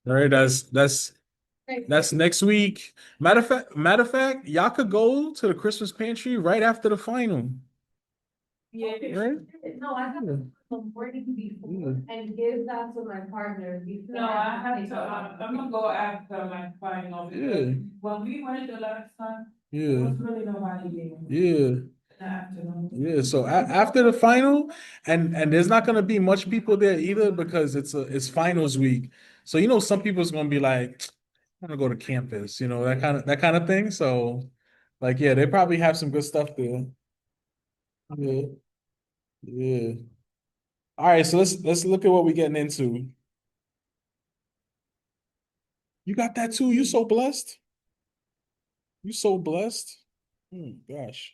All right, that's next week. Matter of fact, y'all could go to the Christmas pantry right after the final. Yeah. Right? No, I have to some morning before and give that to my partner before. No, I have to, I'm gonna go after my final because Yeah, when we went the last time, there yeah, was really nobody there in yeah, the afternoon. yeah. So after the final, and there's not gonna be much people there either because it's finals week. So some people's gonna be like, I'm gonna go to campus, that kind of thing. So, like, yeah, they probably have some good stuff there. Yeah, yeah. All right, so let's look at what we're getting into. You got that too. You so blessed. You so blessed. Gosh.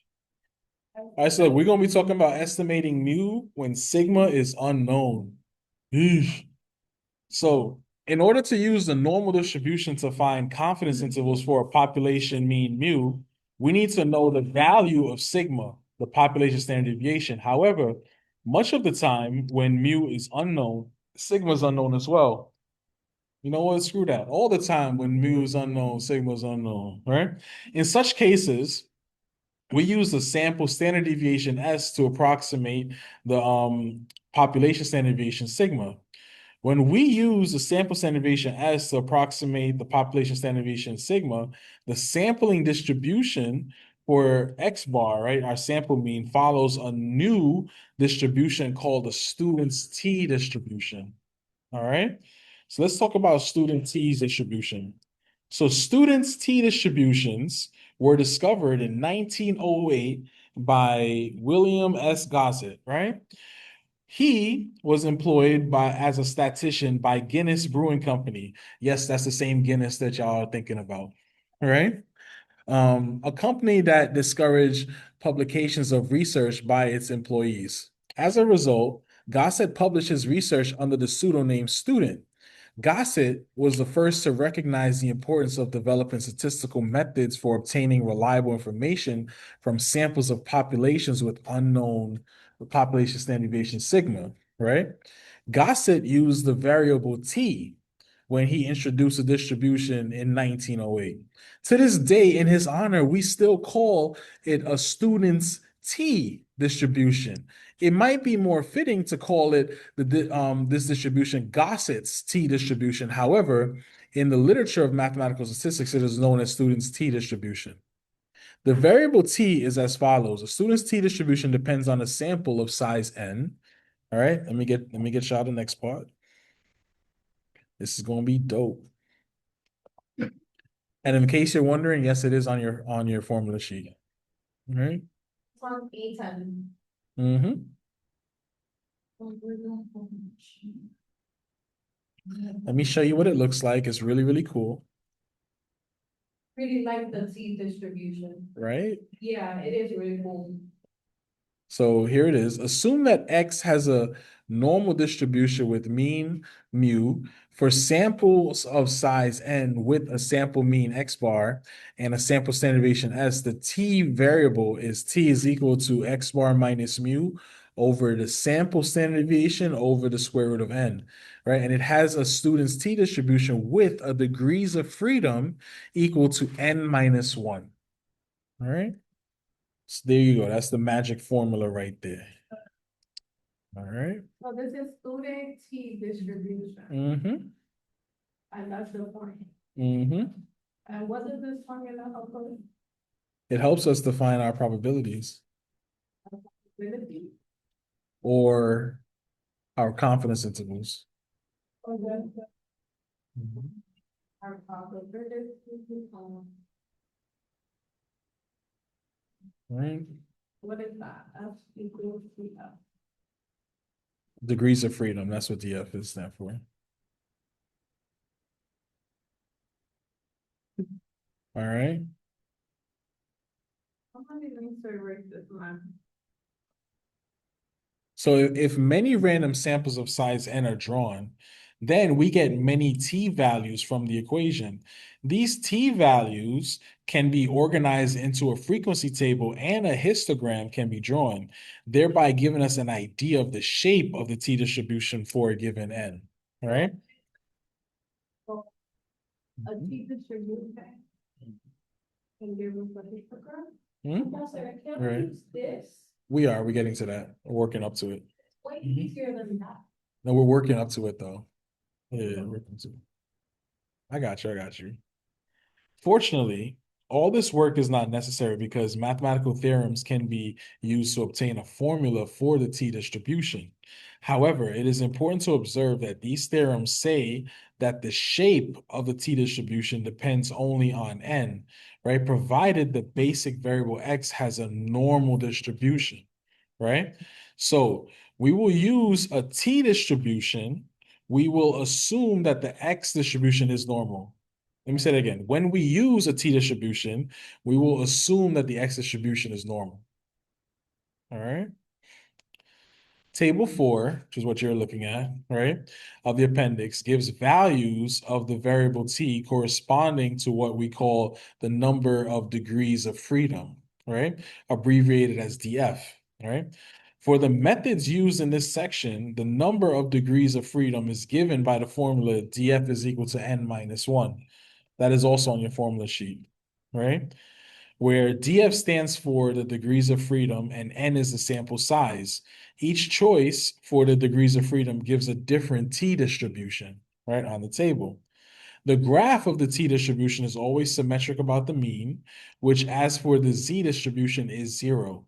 All right, so we're gonna be talking about estimating mu when sigma is unknown. Eesh. So, in order to use the normal distribution to find confidence intervals for a population mean mu, we need to know the value of sigma, the population standard deviation. However, much of the time when mu is unknown, sigma is unknown as well. You know what? Screw that. All the time when mu is unknown, sigma is unknown, right? In such cases, we use the sample standard deviation S to approximate the population standard deviation sigma. When we use the sample standard deviation S to approximate the population standard deviation sigma, the sampling distribution for X bar, right, our sample mean, follows a new distribution called the student's T distribution. All right. So let's talk about student T's distribution. So students T distributions were discovered in 1908 by William S. Gossett, right? He was employed as a statistician by Guinness Brewing Company. Yes, that's the same Guinness that y'all are thinking about. All right. A company that discouraged publications of research by its employees. As a result, Gossett published his research under the pseudonym Student. Gossett was the first to recognize the importance of developing statistical methods for obtaining reliable information from samples of populations with unknown population standard deviation sigma, right? Gossett used the variable t when he introduced the distribution in 1908. To this day, in his honor, we still call it a student's t distribution. It might be more fitting to call it this distribution Gossett's t distribution. However, in the literature of mathematical statistics, it is known as student's t distribution. The variable t is as follows: a student's t distribution depends on a sample of size n. All right, let me get y'all the next part. This is gonna be dope. And in case you're wondering, yes, it is on your formula sheet. All right. It's on A10. Mm-hmm. Let me show you what it looks like. It's really, really cool. Really like the T distribution. Right? Yeah, it is really cool. So here it is. Assume that X has a normal distribution with mean mu for samples of size n with a sample mean X bar and a sample standard deviation S. The T variable is T is equal to X bar minus mu over the sample standard deviation over the square root of n, right? And it has a student's T distribution with a degrees of freedom equal to n minus 1. All right. So there you go. That's the magic formula right there. All right. So this is student T distribution, Mm-hmm. and that's the point. Mm-hmm. And what does this formula help us? It helps us define our probabilities Ability. or our confidence intervals. Or then Mhm. our probability. Right. What is that? That's equal to F. Degrees of freedom. That's what DF is stand for. All right. Somebody needs to erase this one. So if many random samples of size n are drawn, then we get many t values from the equation. These t values can be organized into a frequency table and a histogram can be drawn, thereby giving us an idea of the shape of the t distribution for a given n. All right? a T distribution and give us a histogram. Hmm? Professor, can Right. we use this? We're getting to that. We're working up to it. Way easier than that. No, we're working up to it though. Yeah, working to it. I got you. I got you. Fortunately, all this work is not necessary because mathematical theorems can be used to obtain a formula for the t distribution. However, it is important to observe that these theorems say that the shape of the t distribution depends only on n, right? Provided the basic variable x has a normal distribution, right? So we will use a t distribution. We will assume that the x distribution is normal. Let me say that again. When we use a t distribution, we will assume that the x distribution is normal. All right. Table 4, which is what you're looking at, right, of the appendix, gives values of the variable t corresponding to what we call the number of degrees of freedom, right, abbreviated as df, right? For the methods used in this section, the number of degrees of freedom is given by the formula df is equal to n minus 1. That is also on your formula sheet, right? Where DF stands for the degrees of freedom and N is the sample size. Each choice for the degrees of freedom gives a different T distribution, right, on the table. The graph of the T distribution is always symmetric about the mean, which as for the Z distribution is 0.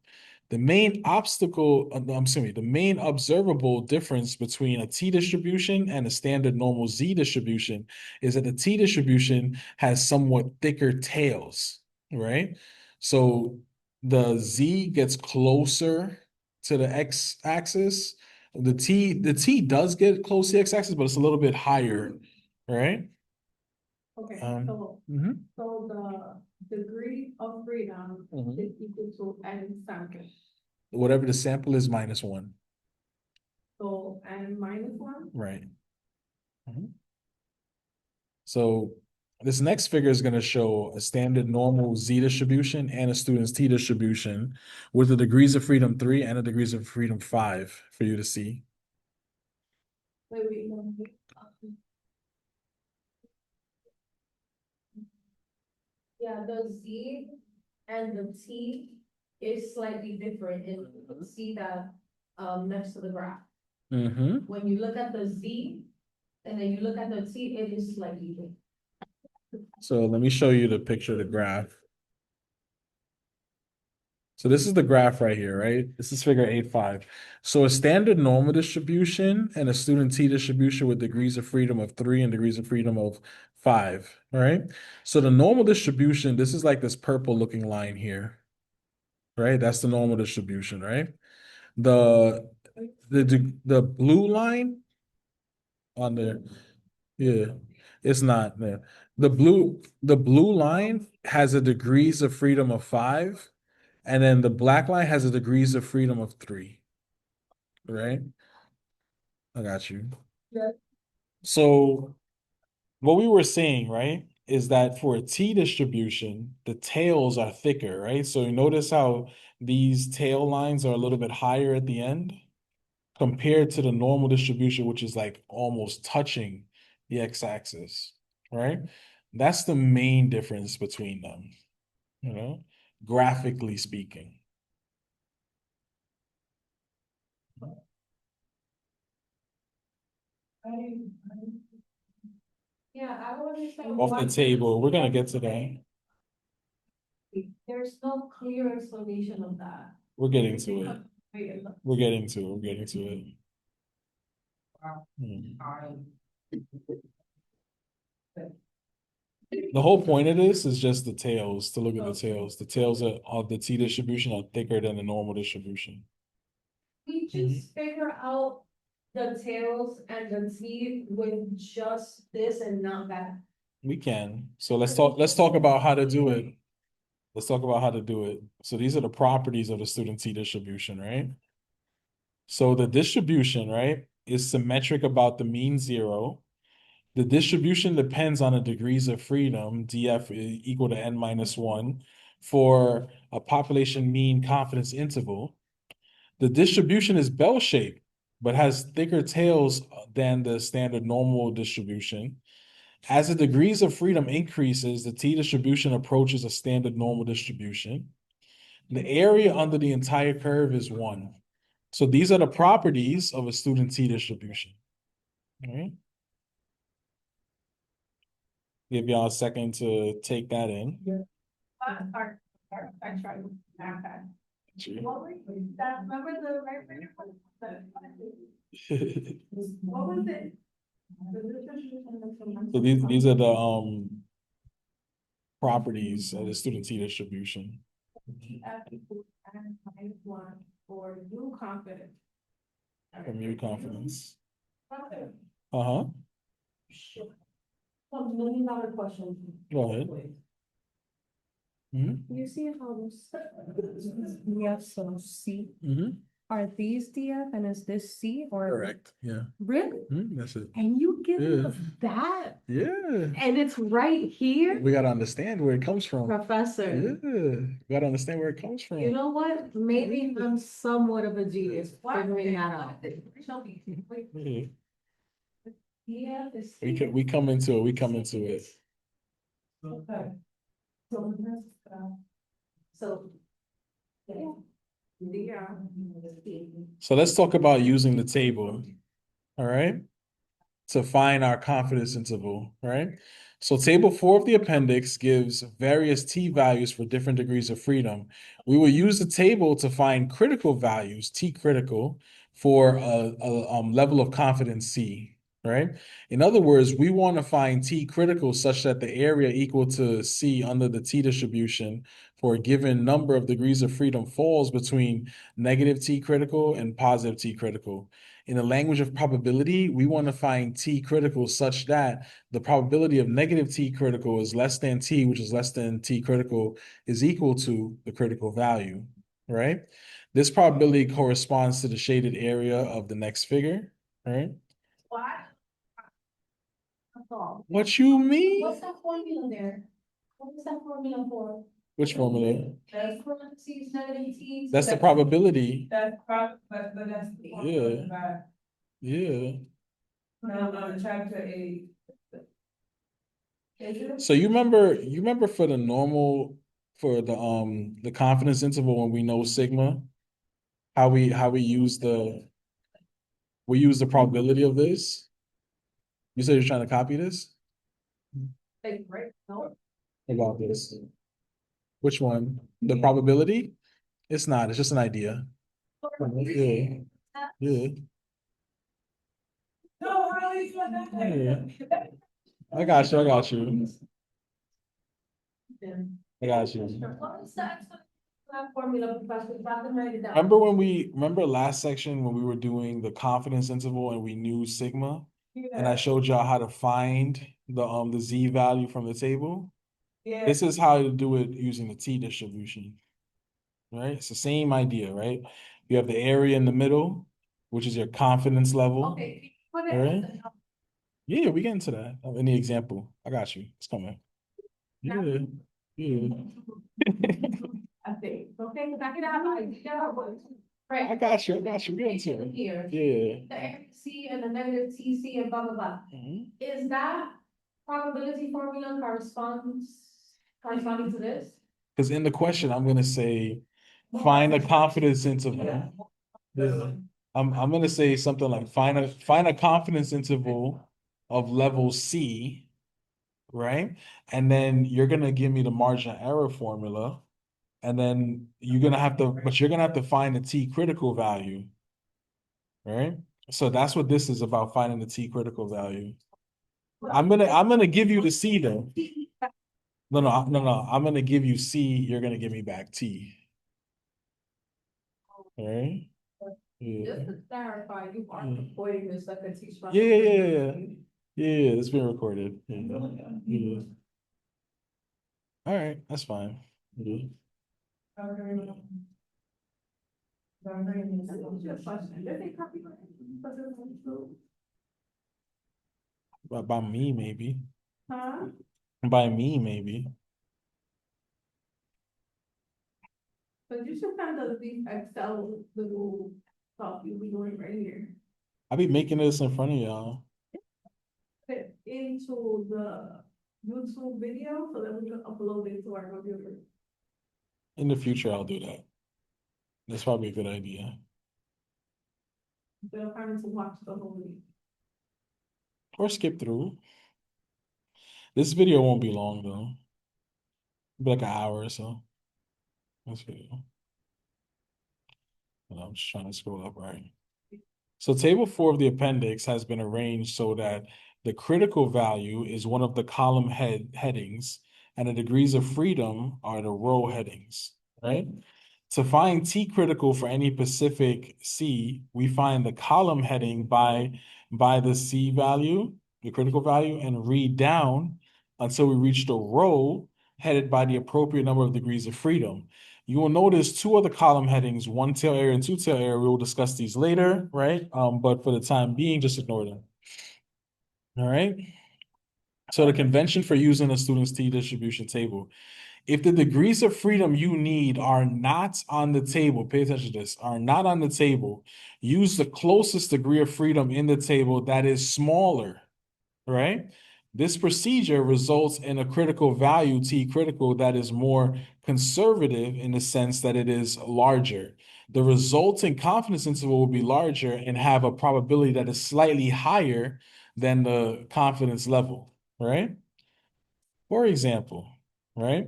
The main the main observable difference between a T distribution and a standard normal Z distribution is that the T distribution has somewhat thicker tails, right? So the Z gets closer to the X axis. The T does get close to the X axis, but it's a little bit higher, right? Okay, Mhm. so the degree of freedom Mhm. is equal to n sample. Whatever the sample is minus 1, So n minus one. right? Mhm. So this next figure is going to show a standard normal Z distribution and a student's T distribution with the degrees of freedom 3 and the degrees of freedom 5 for you to see. No. Yeah, the Z and the T is slightly different, and you can see that next to the graph. Mm-hmm. When you look at the Z and then you look at the T, it is slightly different. So let me show you the picture of the graph. So this is the graph right here, right? This is figure 8.5. So a standard normal distribution and a student T distribution with degrees of freedom of 3 and degrees of freedom of 5, all right? So the normal distribution, this is like this purple looking line here, right? That's the normal distribution, right? The blue line on there, yeah, it's not there. The blue line has a degrees of freedom of 5. And then the black line has a degrees of freedom of 3, right? I got you. Yeah. So what we were saying, right, is that for a T distribution, the tails are thicker, right? So you notice how these tail lines are a little bit higher at the end compared to the normal distribution, which is like almost touching the x-axis, right? That's the main difference between them, graphically speaking. Yeah, I don't understand. Off the why- table, we're gonna get to that. There's no clear explanation of that. We're getting to it. Wait, We're getting to it. We're getting to it. Hmm. The whole point of this is just the tails, to look at the tails. The tails of the T distribution are thicker than the normal distribution. We just figure out the tails and the teeth with just this and not that. We can. So let's talk about how to do it. Let's talk about how to do it. So these are the properties of the student T distribution, right? So the distribution, right, is symmetric about the mean 0. The distribution depends on the degrees of freedom, df equal to n minus 1, for a population mean confidence interval. The distribution is bell-shaped, but has thicker tails than the standard normal distribution. As the degrees of freedom increases, the T distribution approaches a standard normal distribution. The area under the entire curve is 1. So these are the properties of a student T distribution. All right. Give y'all a second to take that in. I tried. Okay. What were you, that, remember the right brainer? What was it? So these are the properties of the student T distribution. For new confidence. For mu confidence. Uh-huh. $1 million question. Go ahead. Mhm. You see how this, we have some C, Mhm. are these DF and is this C or? Correct. Yeah. Really? That's it. And you give Yeah. us that? Yeah. And it's right here? We gotta understand where it comes from. Professor, Yeah. We gotta understand where it comes from. you know what? Maybe I'm somewhat of a genius figuring that out. Yeah. Yeah, this. We come into it. We come into it. Okay. So, so. Yeah. Yeah. So let's talk about using the table. All right. To find our confidence interval, right? So table 4 of the appendix gives various T values for different degrees of freedom. We will use the table to find critical values, T critical, for a level of confidence C, right? In other words, we want to find T critical such that the area equal to C under the T distribution for a given number of degrees of freedom falls between negative T critical and positive T critical. In the language of probability, we want to find T critical such that the probability of negative T critical is less than T, which is less than T critical, is equal to the critical value, right? This probability corresponds to the shaded area of the next figure, right? What? That's all. What you mean? What's that formula there? What is that formula for? Which formula? That's parentheses, negative T. That's the probability. That's that's the. Yeah. Yeah. No, chapter 8. So you remember for the normal for the confidence interval when we know sigma, how we use the probability of this? You said you're trying to copy this? Right, no. About this. Which one? The probability? It's not, it's just an idea. Yeah. Yeah. No, how are you doing that? I got you, I got you. I got you. What is that formula, Professor? About to write it down. Remember last section when we were doing the confidence interval and we knew sigma? And I showed y'all how to find the Z value from the table? Yeah. This is how to do it using the T distribution. Right? It's the same idea, right? You have the area in the middle, which is your confidence level. Okay. All right. Yeah, we get into that in the example. I got you. It's coming. Yeah. Yeah. I think, okay, back it up, right. I got you. Get into it. Here. Yeah. The C and the negative TC and blah, blah, blah. Mhm. Is that probability formula corresponding to this? Because in the question, I'm gonna say, find a confidence interval. Yeah. I'm gonna say something like find a confidence interval of level C, right? And then you're gonna give me the margin of error formula, and then you're gonna have to find the T critical value, right? So that's what this is about, finding the T critical value. I'm gonna give you the C though. No, I'm gonna give you C. You're gonna give me back T. All right. Yeah. Just to clarify, you are Yeah. avoiding this like a T structure. Yeah, it's been recorded. Yeah. All right, that's fine. Yeah. By me, maybe. Huh? By me, maybe. But you should kind of these Excel little stuff you'll be doing right here. I be making this in front of y'all. fit into the YouTube video so that we can upload it to our computer. In the future, I'll do that. That's probably a good idea. They're trying to watch the whole video. Or skip through. This video won't be long though. It'll be like an hour or so. This video. And I'm just trying to scroll up right. So table 4 of the appendix has been arranged so that the critical value is one of the column headings and the degrees of freedom are the row headings, right? To find T critical for any specific C, we find the column heading by the C value, the critical value, and read down until we reach the row headed by the appropriate number of degrees of freedom. You will notice 2 other column headings, 1 tail area and 2 tail area. We will discuss these later, right? But for the time being, just ignore them. All right. So the convention for using a student's T distribution table. If the degrees of freedom you need are not on the table, pay attention to this, are not on the table, use the closest degree of freedom in the table that is smaller, right? This procedure results in a critical value, T critical, that is more conservative in the sense that it is larger. The resulting confidence interval will be larger and have a probability that is slightly higher than the confidence level, right? For example, right?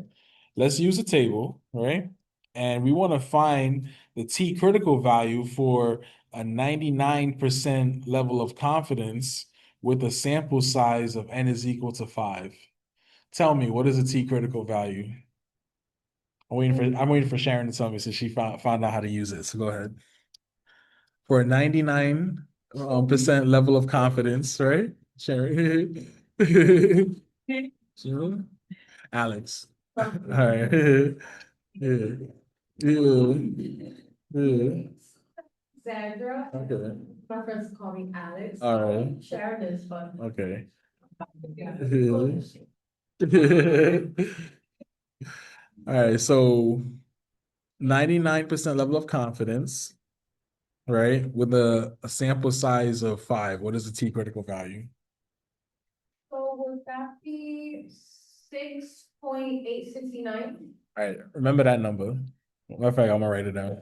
Let's use a table, right? And we want to find the T critical value for a 99% level of confidence with a sample size of n is equal to 5. Tell me, what is a T critical value? I'm waiting for Sharon to tell me since she found out how to use it. So go ahead. For a 99% level of confidence, right? Sharon. Sharon? Alex. All right. Yeah. Yeah. Yeah. Sandra. Okay. My friends call me Alex. All right. Sharon is fun. Okay. Yeah. All right. So 99% level of confidence, right? With a sample size of 5. What is the T critical value? So would that be 6.869? All right. Remember that number. Matter of fact, I'm gonna write it down.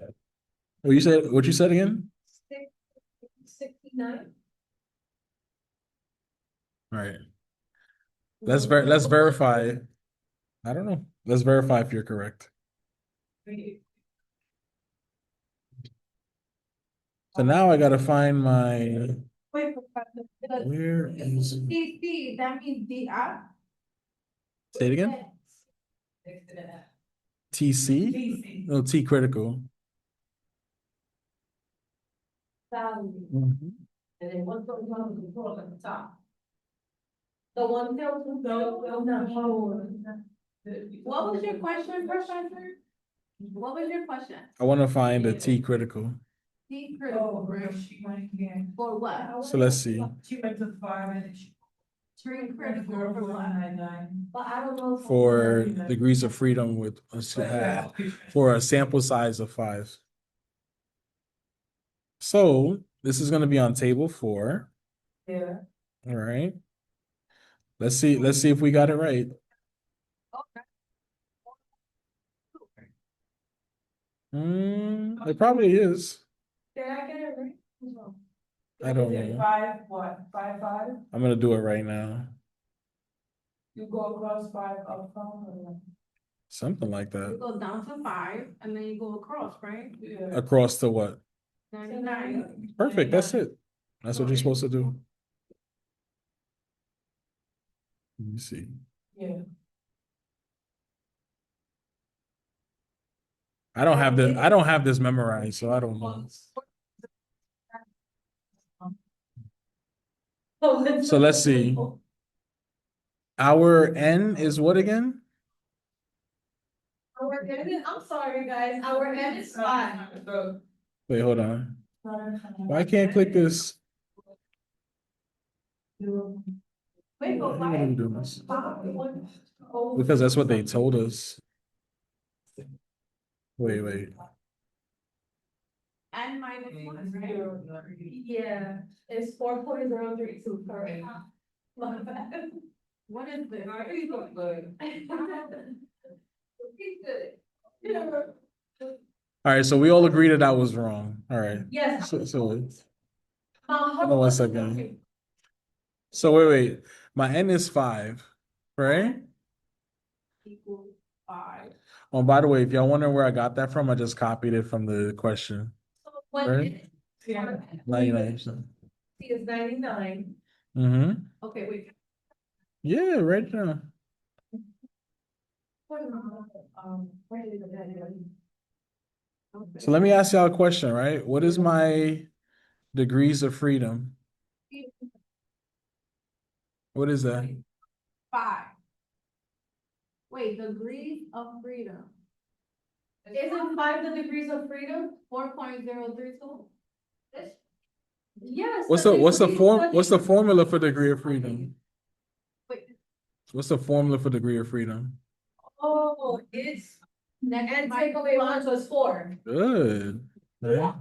What you said again? 669? All right. Let's verify. I don't know. Let's verify if you're correct. So now I gotta find my. Wait, Where is it? TC, that means the app? Say it again. TC? No, T critical. Value. Mhm. And then what's going on with the control at the top? The one tells you, no, no. What was your question, Professor? What was your question? I want to find a T critical. T critical, right? For what? So let's see. She went to 5 and she. Tree critical for what? But I don't know. For degrees of freedom with for a sample size of 5. So this is going to be on table 4. Yeah. All right. Let's see if we got it right. It probably is. Did I get it right? I don't know. 5, what, 5, 5? I'm gonna do it right now. You go across 5 up from or? Something like You that. go down to 5 and then you go across, right? Yeah. Across to what? 99. Perfect. That's it. That's what you're supposed to do. Let me see. Yeah. I don't have this memorized, so I don't know. So let's see. Our N is what again? Our N, I'm sorry, guys, our N is 5. Wait, hold on. Why can't I click this? Wait, Why but are why? you doing this? Oh. Because that's what they told us. Wait. N minus 1, right? Yeah, it's 4.032, correct? My bad. What is this? All right, so we all agree that was wrong. All right. Yes. Hold on 1 second. So wait. My n is 5, right? Equals 5. Oh, by the way, if y'all wondering where I got that from, I just copied it from the question. Right? 99%. C is 99. Mm-hmm. Okay, wait. Yeah, right now. Where is it? So let me ask y'all a question, right? What is my degrees of freedom? What is that? 5. Wait, degrees of freedom. Isn't 5 the degrees of freedom? 4.032? Yes. What's the formula for degree of freedom? Wait. What's the formula for degree of freedom? Oh, it's and take away 1, so it's 4. Good. Right?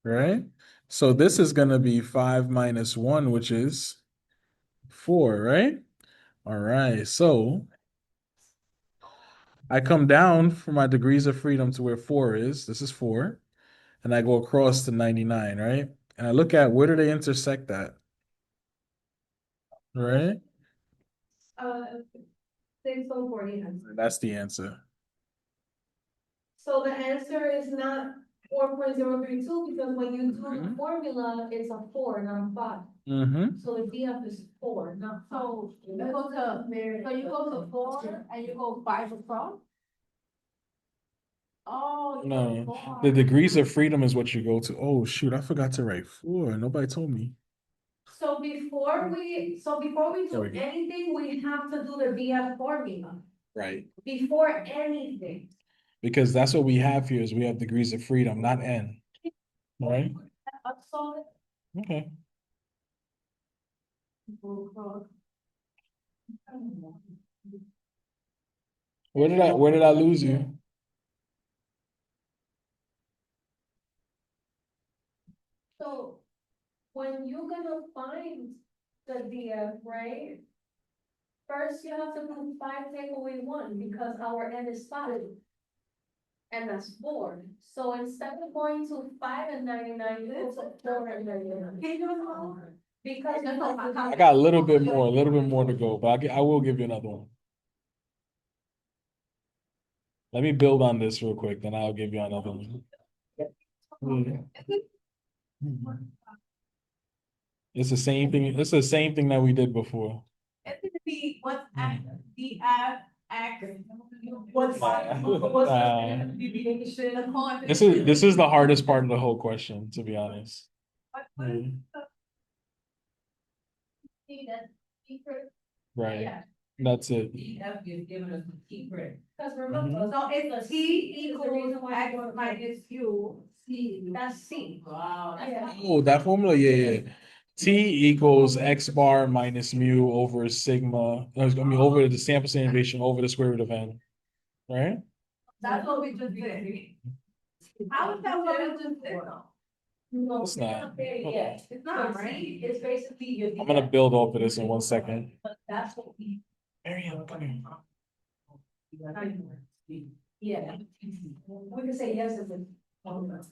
Right? So this is gonna be 5 minus 1, which is 4, right? All right. So I come down from my degrees of freedom to where 4 is. This is 4. And I go across to 99, right? And I look at where do they intersect at? Right? Uh, 6.40. That's the answer. So the answer is not 4.032 because when you do the Mhm. formula, it's a 4, not a 5. Mm-hmm. So the DF is 4, not 5. So you go to 4 and you go 5 across? Oh. No, the degrees of freedom is what you go to. Oh shoot, I forgot to write 4. Nobody told me. So before we There do we go. anything, we have to do the DF formula. Right. Before anything. Because that's what we have here is we have degrees of freedom, not n. Right? So Okay. Where did I lose you? So when you're gonna find the DF, right? First, you have to do 5 take away 1 because our n is 5. And that's 4. So instead of going to 5 and 99, you go to 4 and 99. Because I got a little bit more to go, but I will give you another one. Let me build on this real quick, then I'll give you another one. It's the same thing. It's the same thing that we did before. It's gonna be what's at the X. This is the hardest part of the whole question, to be honest. Right. Yeah. That's it. DF is giving us the secret. Because remember, so it's T equals X minus U, C, that's C. Wow. Oh, that formula, yeah. T equals X bar minus mu over sigma. Over the sample standard deviation over the square root of n. Right? That's what we just did. How is that what we just did? No, It's not. Yeah, it's not, right? It's basically. I'm gonna build off of this in 1 second. But that's what we. Mariam, come here. Yeah. We can say yes if it's.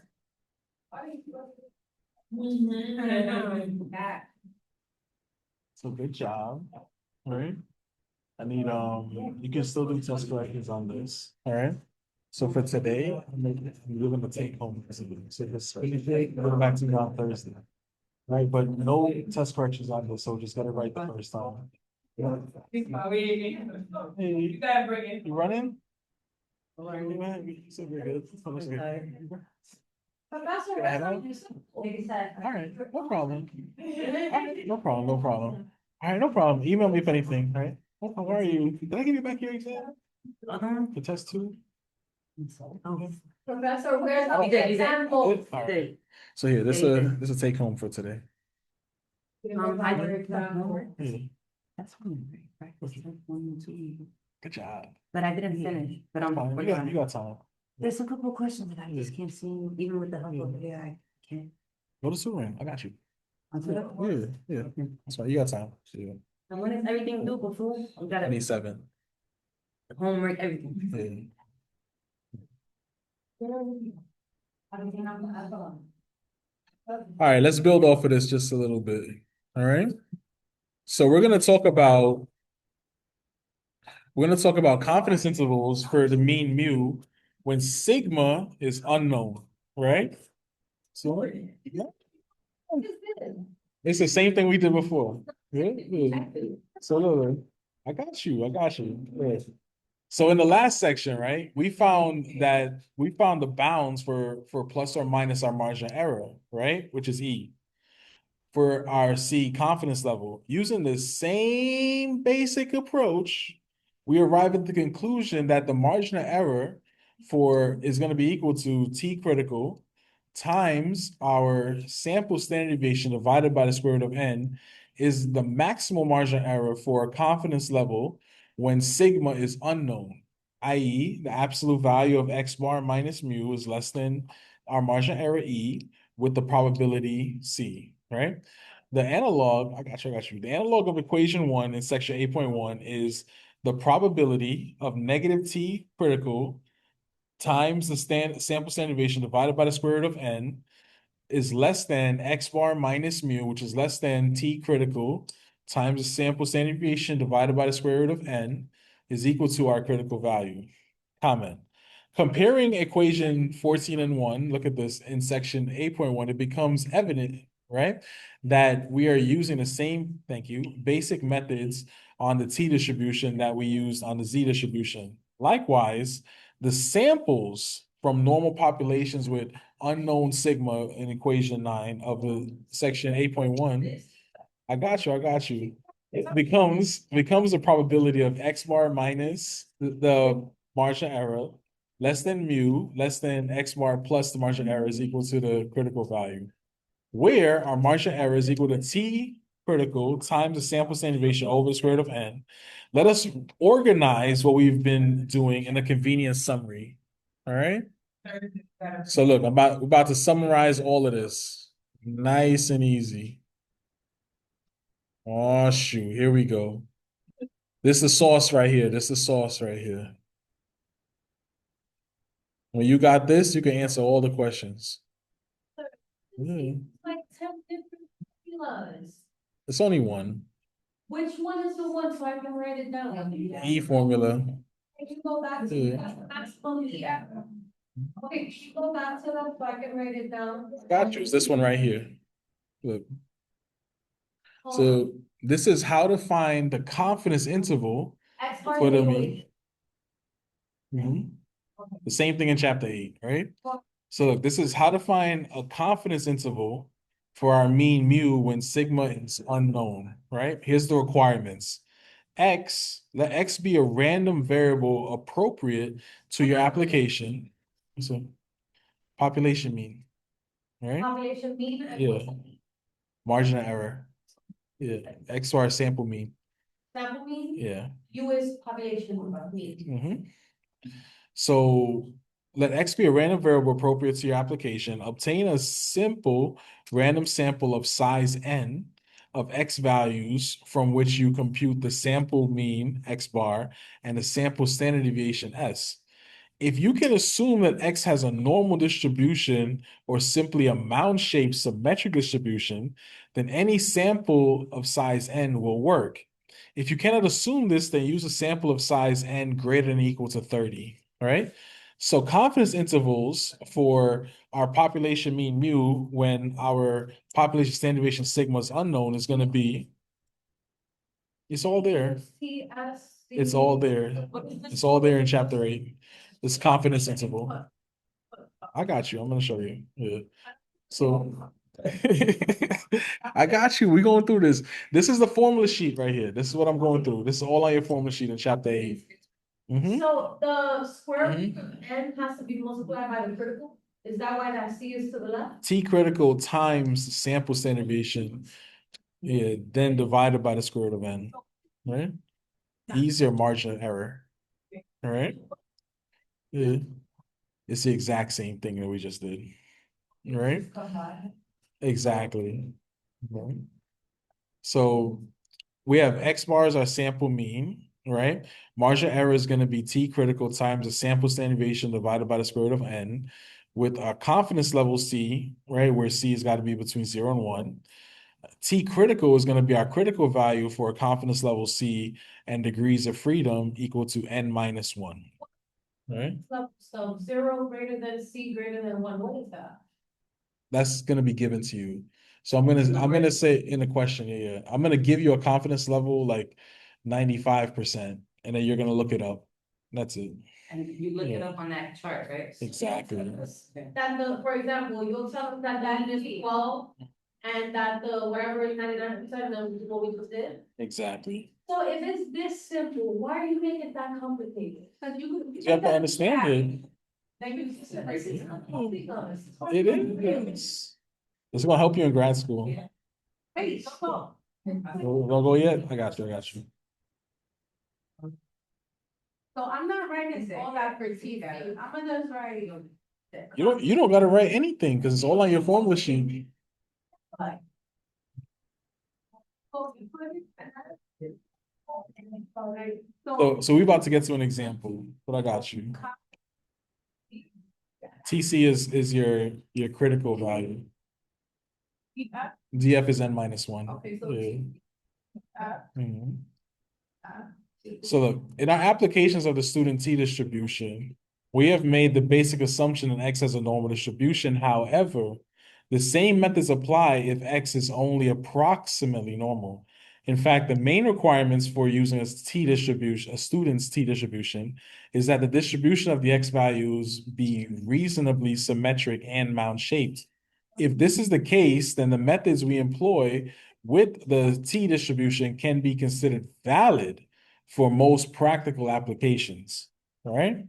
So good job. All right. I need you can still do test corrections on this. All right. So for today, you're gonna take home. So this go back to you on Thursday. Right, but no test corrections on this, so just get it right the first time. Hey, You gotta bring it. you running? You said we're good. So that's good. Professor, Can I head out? All right, no problem. All right, no problem, no problem. All right, no problem. Email me if anything, all right? How are you? Did I give you back your exam? The test two? Professor, where's Oh, the you did. example? All right. So here, this is a take home for today. Yeah, That's fine, right? Practice like 1 and 2. good job. But I didn't finish, but I'm Fine, working on you it. got time. There's a couple of questions that I just can't see, even with the help of AI, I can't. Go to Surin. I got you. Onto the- Yeah, that's right, you got time. Yeah. And when is everything due before? We gotta 27. homework, everything. Yeah. All right, let's build off of this just a little bit. All right. So we're gonna talk about confidence intervals for the mean mu when sigma is unknown, right? So it's the same thing we did before. Yeah, yeah. So look, I got you. Yeah. So in the last section, right, we found the bounds for plus or minus our margin of error, right, which is E for our C confidence level. Using the same basic approach, we arrive at the conclusion that the margin of error is going to be equal to T critical times our sample standard deviation divided by the square root of n is the maximal margin of error for a confidence level when sigma is unknown, i.e., the absolute value of x bar minus mu is less than our margin of error E with the probability C, right? The analog, I got you. The analog of equation 1 in section 8.1 is the probability of negative T critical times the sample standard deviation divided by the square root of n is less than x bar minus mu, which is less than T critical times the sample standard deviation divided by the square root of n is equal to our critical value. Comment. Comparing equation 14 and 1, look at this in section 8.1, it becomes evident, right, that we are using the same, thank you, basic methods on the T distribution that we used on the Z distribution. Likewise, the samples from normal populations with unknown sigma in equation 9 of the section 8.1, I got you. It becomes a probability of x bar minus the margin error less than mu less than x bar plus the margin error is equal to the critical value, where our margin error is equal to T critical times the sample standard deviation over the square root of n. Let us organize what we've been doing in a convenient summary. All right. So look, we're about to summarize all of this. Nice and easy. Oh shoot, here we go. This is the sauce right here. When you got this, you can answer all the questions. Like 10 different formulas. It's only one. Which one is the one so I can write it down? E formula. Can you go back to Yeah. that maximum yeah. Okay, can you go back to that so I can write it down? Got you. It's this one right here. Look. So this is how to find the confidence interval X bar for the takeaway. mean. The same thing in chapter 8, right? So look, this is how to find a confidence interval for our mean mu when sigma is unknown, right? Here's the requirements. Let X be a random variable appropriate to your application. So population mean, right? Population mean. Yeah. Margin of error. Yeah. X or sample mean. Sample mean. Yeah. U is population mean. Mm-hmm. So let X be a random variable appropriate to your application. Obtain a simple random sample of size n of X values from which you compute the sample mean X bar and the sample standard deviation S. If you can assume that X has a normal distribution or simply a mound-shaped symmetric distribution, then any sample of size n will work. If you cannot assume this, then use a sample of size n greater than or equal to 30, right? So confidence intervals for our population mean mu when our population standard deviation sigma is unknown is going to be, it's all there. It's all there. It's all there in chapter 8. This confidence interval. I got you. I'm going to show you. Yeah. So I got you. We're going through this. This is the formula sheet right here. This is what I'm going through. This is all on your formula sheet in chapter 8. Mhm. So the square root of n has to be multiplied by the critical? Is that why that C is to the left? T critical times sample standard deviation, yeah, then divided by the square root of n, right? Easier margin of error, all right? Yeah, it's the exact same thing that we just did, right? Exactly. Right. So we have X bar as our sample mean, right? Margin error is going to be T critical times the sample standard deviation divided by the square root of N, with our confidence level C, right? Where C has got to be between 0 and 1. T critical is going to be our critical value for a confidence level C, and degrees of freedom equal to N minus 1. Right? So 0 greater than C greater than 1, what is that? That's going to be given to you. So I'm gonna say in the question, yeah, I'm gonna give you a confidence level like 95%, and then you're gonna look it up. That's it. And you look it Yeah. up on that chart, right? Exactly. That for example, you'll tell us that is 12, and that the whatever is 99%, then what we just did. Exactly. So if it's this simple, why are you making it that complicated? Because You have to understand it. It is. It's gonna help you in grad school. Hey, stop. Don't go yet. I got you. I got you. So I'm not writing all that for TV, I'm gonna just write. You don't gotta write anything because it's all on your formula sheet. So we're about to get to an example, but I got you. TC is your critical value. DF is N minus 1. Okay, so Yeah. Mhm. Uh, So look, in our applications of the student T distribution, we have made the basic assumption that X has a normal distribution. However, the same methods apply if X is only approximately normal. In fact, the main requirements for using a T distribution, a student's T distribution, is that the distribution of the X values be reasonably symmetric and mound shaped. If this is the case, then the methods we employ with the T distribution can be considered valid for most practical applications. All right.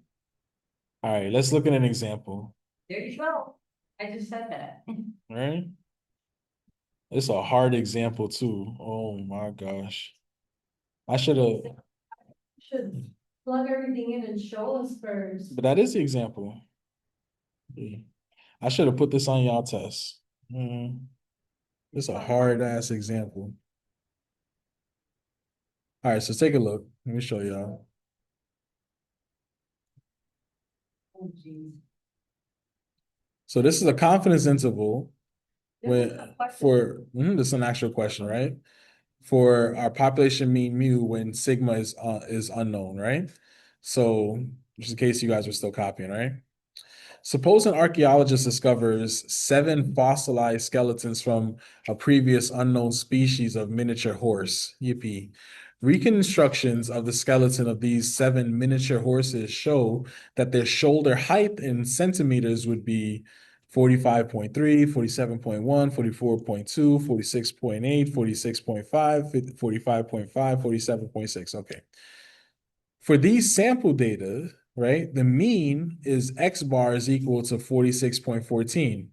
All right, let's look at an example. There you go. I just said that. All right. It's a hard example too. Oh my gosh. I should have, should plug everything in and show us first. but that is the example. Yeah. I should have put this on y'all test. It's a hard ass example. All right, so take a look. Let me show y'all. Oh, geez. So this is a confidence interval this is an actual question, right? For our population mean mu when sigma is unknown, right? So just in case you guys are still copying, right? Suppose an archaeologist discovers 7 fossilized skeletons from a previous unknown species of miniature horse. Yippee. Reconstructions of the skeleton of these 7 miniature horses show that their shoulder height in centimeters would be 45.3, 47.1, 44.2, 46.8, 46.5, 45.5, 47.6. Okay. For these sample data, right, the mean is X bar is equal to 46.14.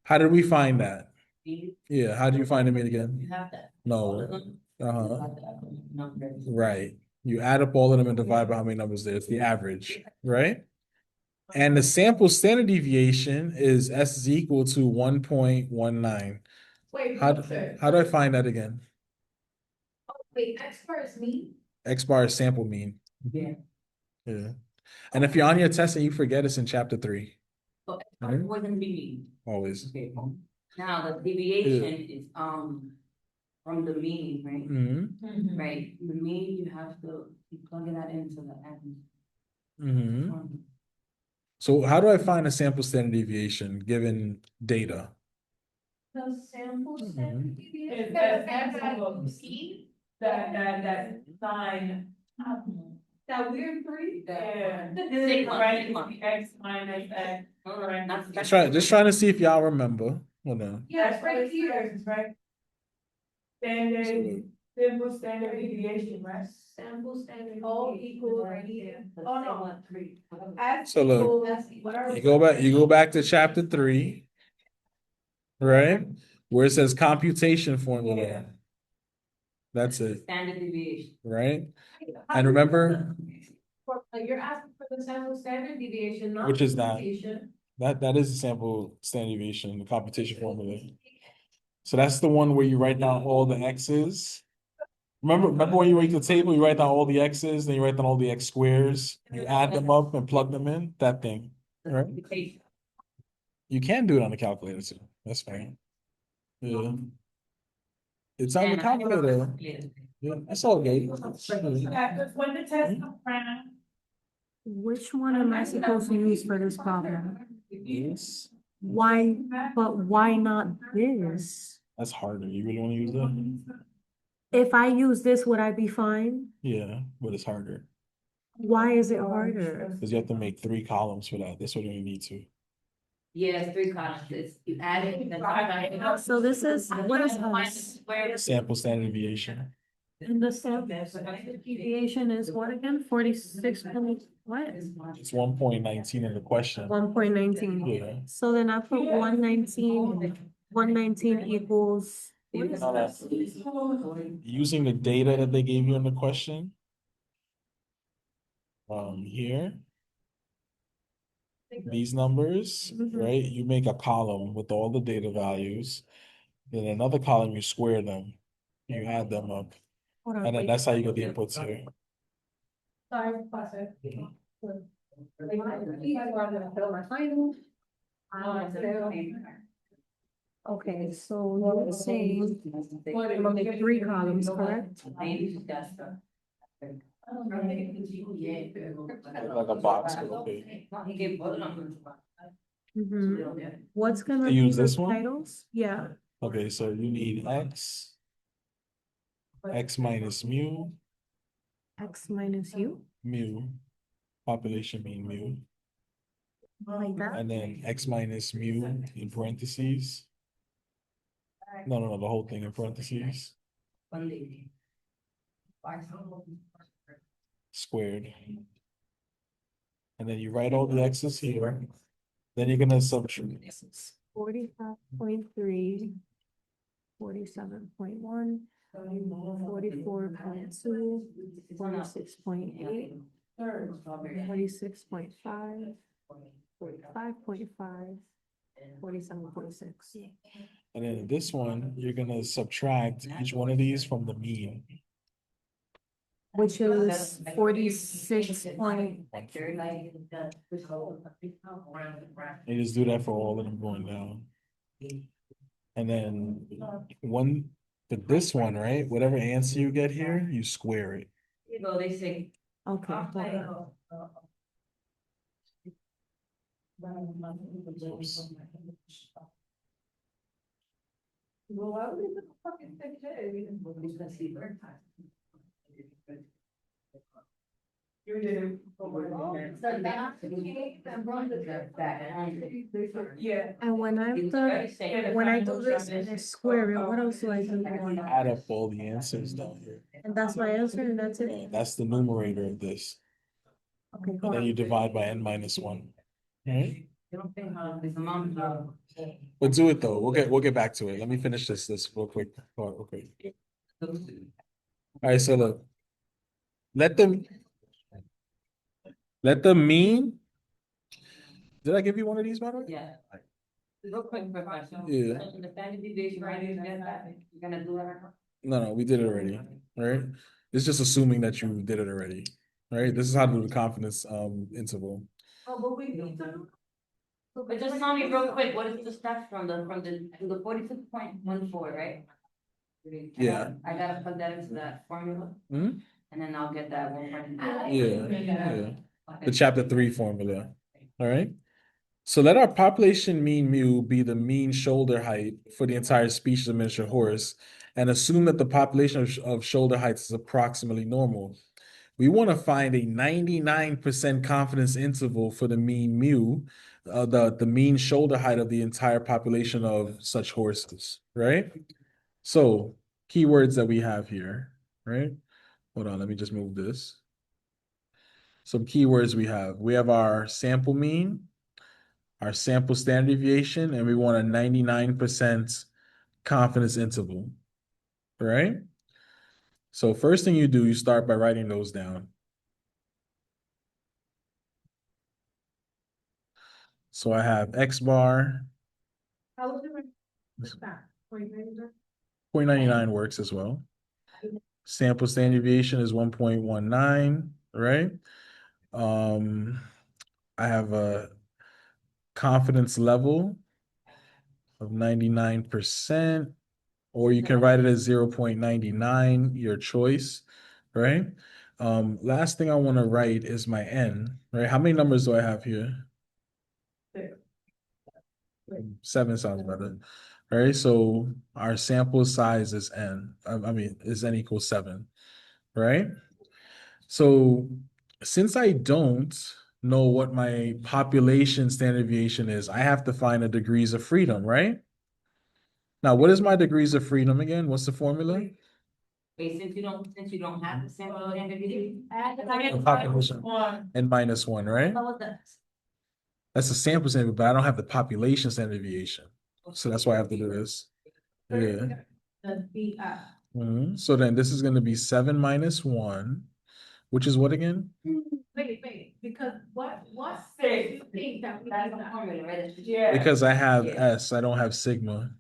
How did we find that? Yeah, how do you find the mean You again? have that. No. You Uh-huh. have that number. Right. You add up all of them and divide by how many numbers there. It's the average, right? And the sample standard deviation is S is equal to 1.19. Wait, How, wait, sir. how do I find that again? Wait, X first me? X bar is sample mean. Yeah. Yeah. And if you're on your test and you forget, it's in chapter 3. So Mhm. it wasn't mean. Always. Okay. Now the deviation is from the mean, right? Mm-hmm. Right. The mean you have to you plug that into the average. Mm-hmm. So how do I find a sample standard deviation given data? The sample standard deviation. Is that sample C, that sign, That weird three? yeah. Sigma, Right, sigma. X minus X. Alright, Just trying to see if y'all remember. Hold on. Yeah, it's right here. It's right. Standard, simple standard deviation, right? Sample standard. All equal right here. Oh, no. X So look, equals whatever. you go back to chapter 3, right? Where it says computation formula. That's it, Standard deviation. right? And remember, You're asking for the sample standard deviation, not. Which is that? computation. that is the sample standard deviation, the computation formula. So that's the one where you write down all the x's. Remember when you make the table, you write down all the x's, then you write down all the x squares, you add them up and plug them in, that thing, right? You can do it on the calculator too, that's fine. Yeah. It's on the calculator, yeah, that's all good. Yeah, because when the test comes around, Which one am I supposed to use for this problem? Yes, Why, but why not this? that's harder, you really wanna use that? If I use this, would I be fine? Yeah, but it's harder, Why is it harder? cause you have to make 3 columns for that, that's what you need to. Yeah, it's 3 columns, it's, you add it, then. So this is, what is us? Sample standard deviation, And the sample deviation is what again? 46 point, what? it's 1.19 in the question. 1.19. Yeah. So then I put 119 equals. Using the data that they gave you in the question. Here. These numbers, Mhm. right? You make a column with all the data values. Then another column, you square them. You add them up. Hold on, And then wait. that's how you get the inputs here. Sorry, Pastor. Okay, so you're saying I'm gonna make 3 columns, correct? Like a box, okay. Mhm. What's gonna You be use the this one? titles? Yeah, Okay, so you need x minus mu, X minus U, population mean mu, like that. and then x minus mu in parentheses. No, the whole thing in parentheses, squared. And then you write all the x's here. Then you're gonna subtract. 45.3, 47.1, 44.2, 46.8, 46.5, 45.5, 47.6. And then this one, you're gonna subtract each one of these from the mean. Which is 46 point, You just do that for all of them going down. And then for this one, right? Whatever answer you get here, you square it. Well, they say. okay, hold on. Oops. well, I would have fucking said, hey. You did. Yeah. And when I do this and I square it, what else do I do? Add up all the answers down here. And that's my answer, and that's it? And that's the numerator of this. Okay, And hold then on. you divide by n-1. Right? Right? But do it though. We'll get back to it. Let me finish this real quick. Oh, okay. All right, so look. Let the mean. Did I give you one of these, by the way? Yeah. Real quick, professor. Yeah. The standard deviation, right, you get that, you're gonna do it. No, we did it already, right? It's just assuming that you did it already, right? This is how to do the confidence interval. Oh, but we need to. But just tell me real quick, what is the steps from the 46.14, right? Yeah. I gotta plug that into that formula, Mhm. and then I'll get that 1. Yeah. The chapter 3 formula. All right. So let our population mean mu be the mean shoulder height for the entire species of miniature horse, and assume that the population of shoulder heights is approximately normal. We want to find a 99% confidence interval for the mean mu, the mean shoulder height of the entire population of such horses, right? So keywords that we have here, right? Hold on, let me just move this. Some keywords we have. We have our sample mean, our sample standard deviation, and we want a 99% confidence interval, right? So first thing you do, you start by writing those down. So I have X bar. How was it? 0.99 works as well. Sample standard deviation is 1.19, right? I have a confidence level of 99%, or you can write it as 0.99, your choice, right? Last thing I want to write is my n, right? How many numbers do I have here? 7 sounds better. All right, so our sample size is n. I mean, is n equals 7, right? So since I don't know what my population standard deviation is, I have to find the degrees of freedom, right? Now, what is my degrees of freedom again? What's the formula? Wait, since you don't have the sample standard deviation. The population. N minus 1, right? What was that? That's the sample standard, but I don't have the population standard deviation. So that's why I have to do this. Yeah. So then this is going to be 7 minus 1, which is what again? Wait, because what Six. you think that we That's need the that? formula, right? Yeah. Because I have Yeah. S, I don't have sigma,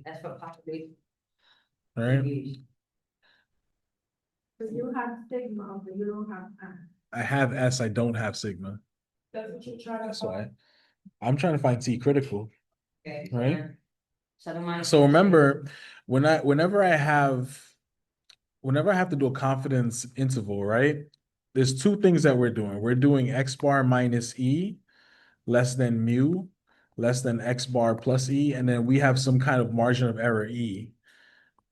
That's for population. right? deviation. Cause you have stigma, but you don't have. I have S, I don't have sigma. That's what you're trying to That's find. why. I'm trying to find T critical. Okay. Right. 7 minus. So remember, whenever I have to do a confidence interval, right? There's two things that we're doing. We're doing X bar minus E less than mu, less than X bar plus E, and then we have some kind of margin of error E.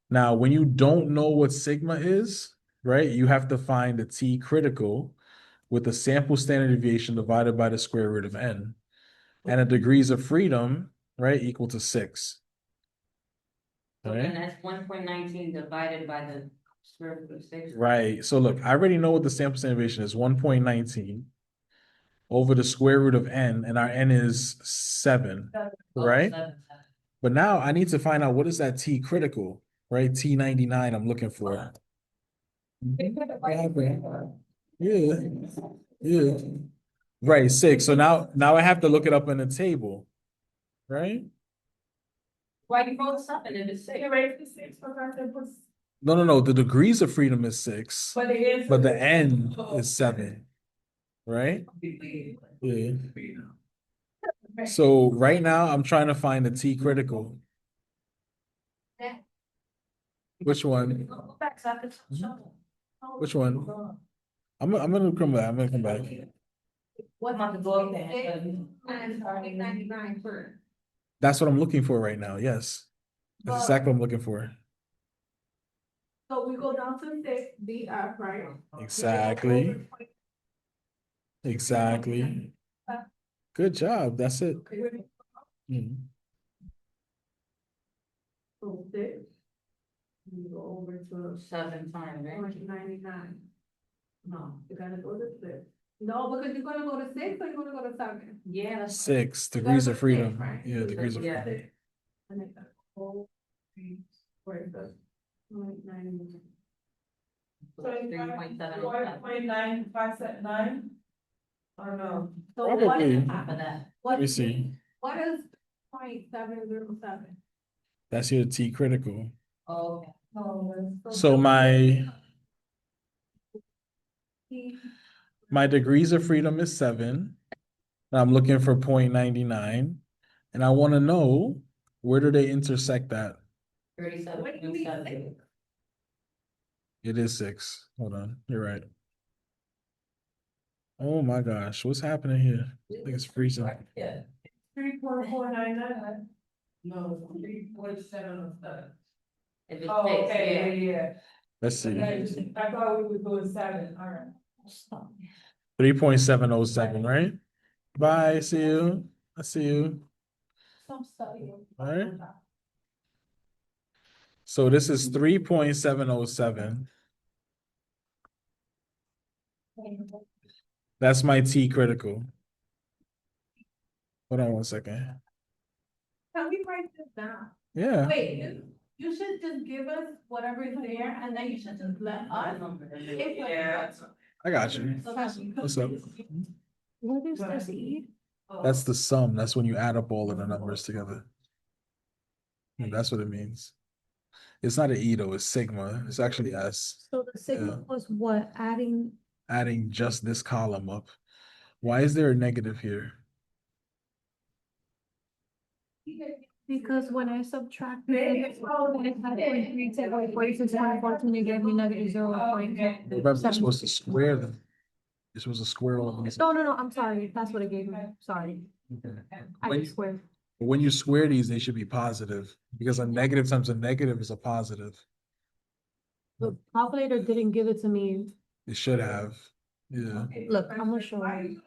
Now, when you don't know what sigma is, right, you have to find the T critical with the sample standard deviation divided by the square root of n. And the degrees of freedom, right, equal to 6. So Right? then that's 1.19 divided by the square root of 6. Right. So look, I already know what the sample standard deviation is, 1.19 over the square root of n, and our n is 7, Oh, right? 7. But now I need to find out what is that T critical, right? T99 I'm looking for. Yeah. Yeah. Right, 6. So now I have to look it up in the table, right? Why you wrote 7 if it's 6? You raise the six, but that's it. No. The degrees of freedom is 6, But it is. but the n is 7, right? Yeah. So right now I'm trying to find the T critical. Which one? Which one? I'm gonna come back. I'm gonna come back. What month is it? And 99 first. That's what I'm looking for right now. Yes. That's exactly what I'm looking for. So we go down to 6, DF, right? Exactly. Exactly. Good job. That's it. Mhm. So 6. You go over to 7 times, right? 99. No, you gotta go to 6. No, because you're gonna go to 6 or you're gonna go to 7? Yeah, that's 6 You degrees gotta of go to six, freedom. right? Yeah, degrees of Yeah. freedom. And then the whole thing, where it goes, 99. So it's 3.7. 1.9579? Or no? So what Probably. is Half of that. Let me see. What is 0.707? That's your T critical. Oh, okay. So my degrees of freedom is 7. And I'm looking for 0.99. And I want to know, where do they intersect that? 37.7. It is 6. Hold on. You're right. Oh my gosh. What's happening here? I think it's freezing. Yeah. 3.499? No, 3.707. If it's Oh, 6, okay, yeah. yeah. Let's see. I thought we would go with 7, all right. 3.707, right? Bye. See you. I see you. Some study. All right. So this is 3.707. That's my T critical. Hold on one second. Can we write this down? Yeah. Wait, you should just give us whatever is there and then you should just let us. Yeah. I got you. So that we could- What's up? What is this E? That's the sum. That's when you add up all of the numbers together. That's what it means. It's not an E though, it's sigma. It's actually S. So the sigma Yeah. was what, adding, Adding just this column up. Why is there a negative here? because when I subtracted 45.3, take away 46.14, it gave me negative 0.7. Remember, you're supposed to square them. You're supposed to square all of these. No, I'm sorry, that's what it gave me, sorry. I When just you, squared. when you square these, they should be positive because a negative times a negative is a positive. The calculator didn't give it to me. It should have. Yeah. Look, I'm gonna show you.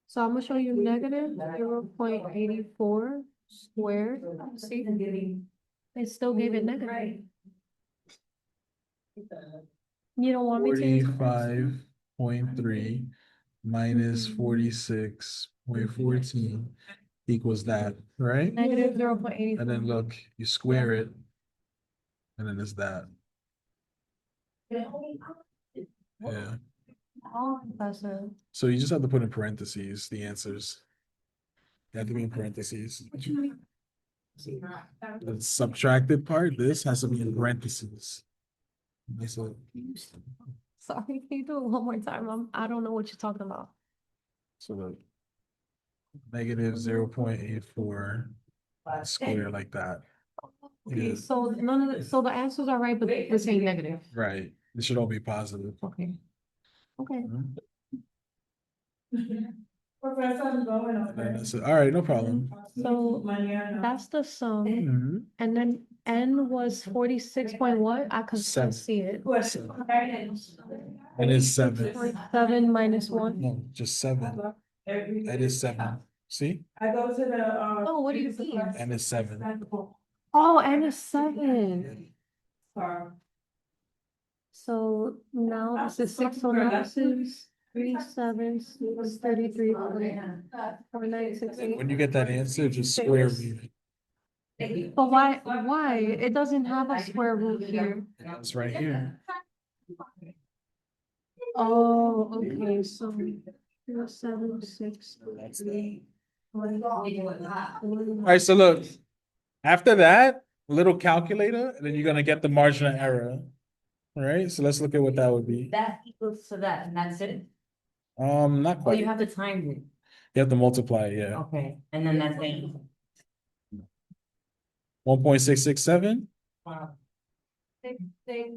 So I'm gonna show you negative 0.84 squared. See? It still gave it negative. You don't want me to use. 45.3 minus 46.14 equals that, right? Negative 0.84. And then look, you square it, and then it's that. Yeah. Oh, that's a. So you just have to put in parentheses the answers. They have to be in parentheses. What you mean? The subtracted part, this has to be in parentheses. That's it. Sorry, can you do it one more time? I don't know what you're talking about. So the negative 0.84 square like that. Okay, Yeah. so none of the, so the answers are right, but we're saying negative. Right. It should all be positive. Okay. Okay. Professor, I'm going And then over. that's it. All right, no problem. So Mañana. that's the sum, Mhm. and then N was 46 point what? I couldn't Seven. see it. And it's 7. 0.7 minus 1. No, just 7. That is 7. See? I go to the, Oh, what do you mean? And it's 7. Oh, N is 7. Sorry. So now this is 6, so now this is 3, 7, 6, 33, 4, 9, 6, 8. When you get that answer, just square root it. But why? It doesn't have a square root here. It's right here. Oh, okay, so 2, 7, 6, 8. All right, so look, after that, little calculator, and then you're gonna get the margin of error. All right, so let's look at what that would be. That equals to that, and that's it. Not Oh, quite. you have to time it. You have to multiply it, yeah. Okay, and then that's it. 1.667. Wow. 6,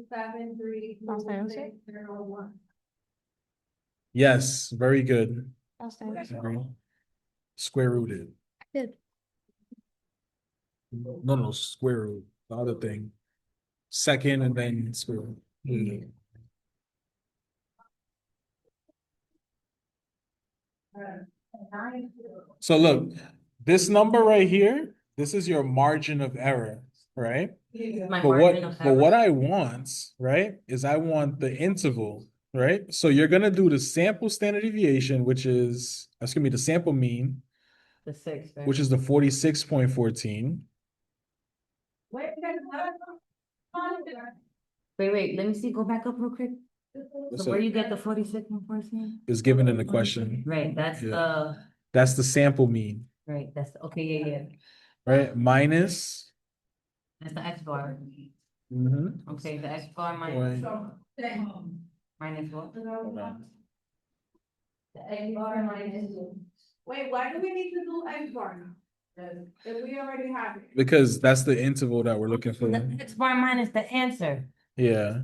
7, 3, That's the answer? 0, 1. Yes, very good. That's the answer. Agree. Square rooted. Good. No, square root. The other thing. Second and then square root. So look, this number right here, this is your margin of error, right? My But margin of what error. I want, right, is I want the interval, right? So you're gonna do the sample standard deviation, which is that's gonna be the sample mean, The 6, right? which is the 46.14. Wait, Wait, let me see, go back up real quick. What's So where up? you get the 46 and 14? Is given in the question. Right, that's Yeah. That's the sample mean, right, that's, okay, yeah. right? Minus. That's the X bar. Mhm. Okay, the X bar Point. minus what? Hold on. Wait, why do we need to do X bar now? If we already have it. Because that's the interval that we're looking for. The X bar minus the answer. Yeah.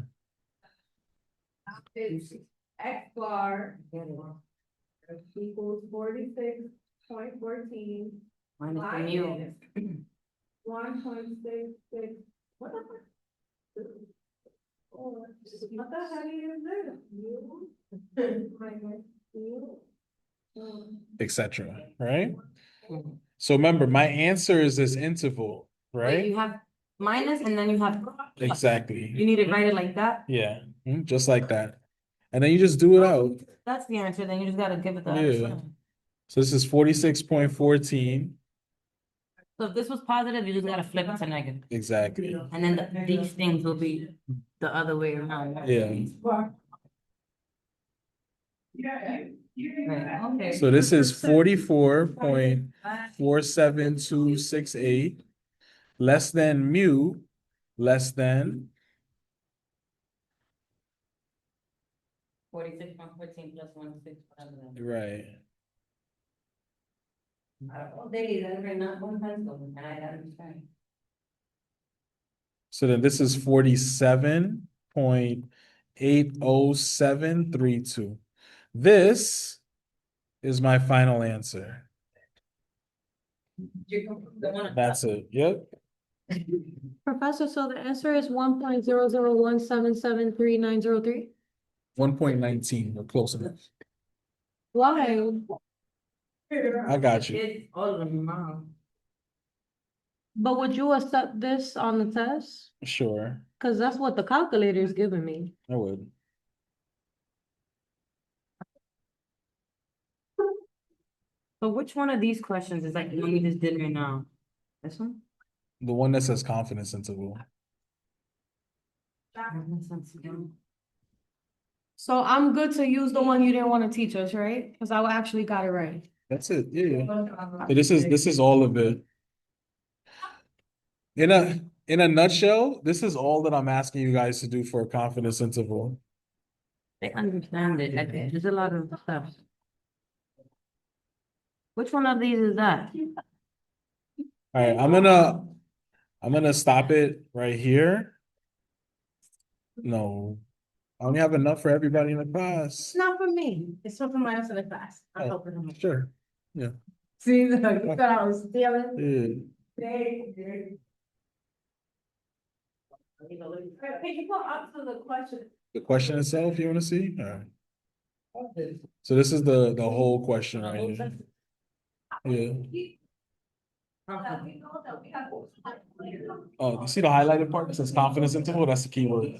It's X bar equals 46.14 Minus the mu. minus 1.66. What the fuck? What the hell is this? Minus mu. Etc. Right? Mhm. So remember, my answer is this interval, Wait, right? you have minus and then you have plus. You Exactly. need to write it like that? Yeah. Just like that. And then you just do it out. That's the answer, then you just gotta give it the other Yeah. sign. So this is 46.14. So if this was positive, you just gotta flip it to negative. Exactly. And then these things will be the other way around. Yeah. Yeah. Right, okay. So this is 44.47268 less than mu less than 46.14 plus 1.6. right. All day, that's not one pencil, and I understand. So then this is 47.80732. This is my final answer. That's it. Yep. Professor, so the answer is 1.0017733903. 1.19. We're close enough. Why? I got you. It's all of them wrong. But would you accept this on the test? Sure, Cause that's what the calculator is giving me. I would. So which one of these questions is like the one we just did right now? This one? The one that says confidence interval. So I'm good to use the one you didn't want to teach us, right? Cause I actually got it right. That's it. Yeah. So this is all of it. In a nutshell, this is all that I'm asking you guys to do for a confidence interval. They understand it. There's a lot of stuff. Which one of these is that? All right, I'm gonna stop it right here. No, I only have enough for everybody in the class. It's not for me, it's for my else in the class. I'm Oh, helping them. Sure. Yeah. See, you thought I was stealing? Yeah. Can you go up to the question? The question itself, you want to see? All right. So this is the whole question right here. Yeah. Oh, you see the highlighted part that says confidence interval? That's the key word.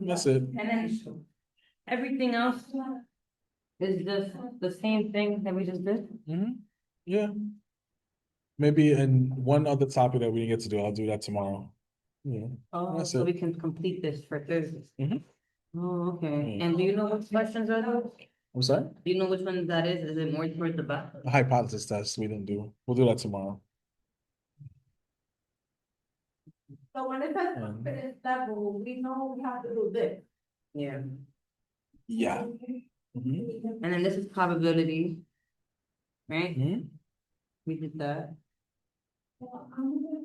That's it. And then everything else is just the same thing that we just did? Yeah. Maybe and one other topic that we didn't get to do, I'll do that tomorrow. Yeah. Oh, That's so it. we can complete this for Thursday. Mhm. Oh, okay. Yeah. And do you know what questions are those? I'm sorry? Do you know which one that is? Is it more towards the back? The hypothesis test we didn't do. We'll do that tomorrow. So when it says confidence level, we know we have to do this. Yeah. Yeah. Mhm. And then this is probability. Right? Mhm. We did that. Well, I'm gonna